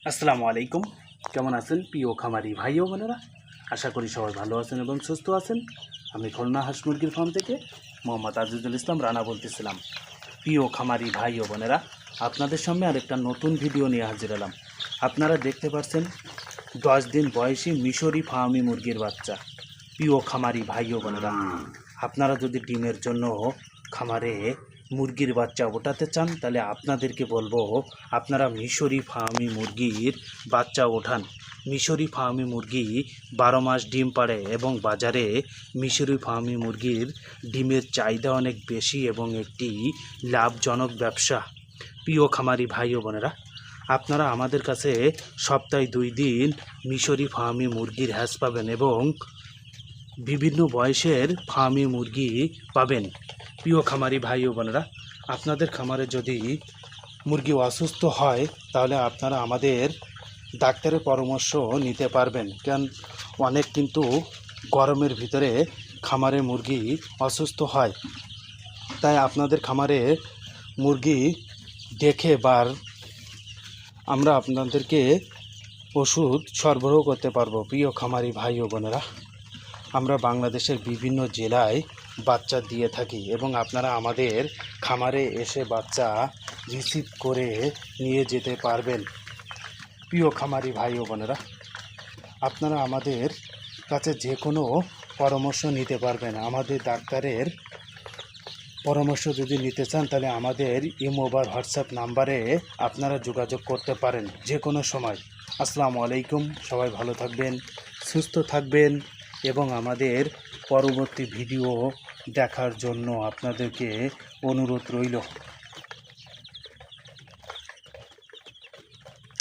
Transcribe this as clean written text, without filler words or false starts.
আসসালামু আলাইকুম। কেমন আছেন প্রিয় খামারি ভাই ও বোনেরা? আশা করি সবাই ভালো আছেন এবং সুস্থ আছেন। আমি খুলনা হাঁস মুরগির ফার্ম থেকে মোহাম্মদ আজিজুল ইসলাম রানা বলতেছিলাম। প্রিয় খামারি ভাই ও বোনেরা, আপনাদের সামনে আরেকটা নতুন ভিডিও নিয়ে হাজির হলাম। আপনারা দেখতে পাচ্ছেন 10 দিন বয়সী মিশরি ফার্মি মুরগির বাচ্চা। প্রিয় খামারি ভাই ও বোনেরা, আপনারা যদি ডিমের জন্য খামারে মুরগির বাচ্চা ওঠাতে চান তাহলে আপনাদেরকে বলবো আপনারা মিশরি ফার্মি মুরগির বাচ্চা ওঠান। মিশরি ফার্মি মুরগি 12 মাস ডিম পাড়ে এবং বাজারে মিশরি ফার্মি মুরগির ডিমের চাহিদা অনেক বেশি এবং একটি লাভজনক ব্যবসা। প্রিয় খামারি ভাই ও বোনেরা, আপনারা আমাদের কাছে সপ্তাহে 2 দিন মিশরি ফার্মি মুরগির হ্যাচ পাবেন এবং বিভিন্ন বয়সের ফার্মি মুরগি পাবেন। প্রিয় খামারি ভাই ও বোনেরা, আপনাদের খামারে যদি মুরগি অসুস্থ হয় তাহলে আপনারা আমাদের ডাক্তারের পরামর্শ নিতে পারবেন। কারণ অনেক কিন্তু গরমের ভিতরে খামারে মুরগি অসুস্থ হয়, তাই আপনাদের খামারে মুরগি দেখে আমরা আপনাদেরকে ওষুধ সরবরাহ করতে পারবো। প্রিয় খামারি ভাই ও বোনেরা, আমরা বাংলাদেশের বিভিন্ন জেলায় বাচ্চা দিয়ে থাকি এবং আপনারা আমাদের খামারে এসে বাচ্চা রিসিভ করে নিয়ে যেতে পারবেন। প্রিয় খামারি ভাই ও বোনেরা, আপনারা আমাদের কাছে যে কোনো পরামর্শ নিতে পারবেন। আমাদের ডাক্তারের পরামর্শ যদি নিতে চান তাহলে আমাদের ইমো বা হোয়াটসঅ্যাপ নাম্বারে আপনারা যোগাযোগ করতে পারেন যে কোনো সময়। আসসালামু আলাইকুম। সবাই ভালো থাকবেন, সুস্থ থাকবেন এবং আমাদের পরবর্তী ভিডিও দেখার জন্য আপনাদেরকে অনুরোধ রইল।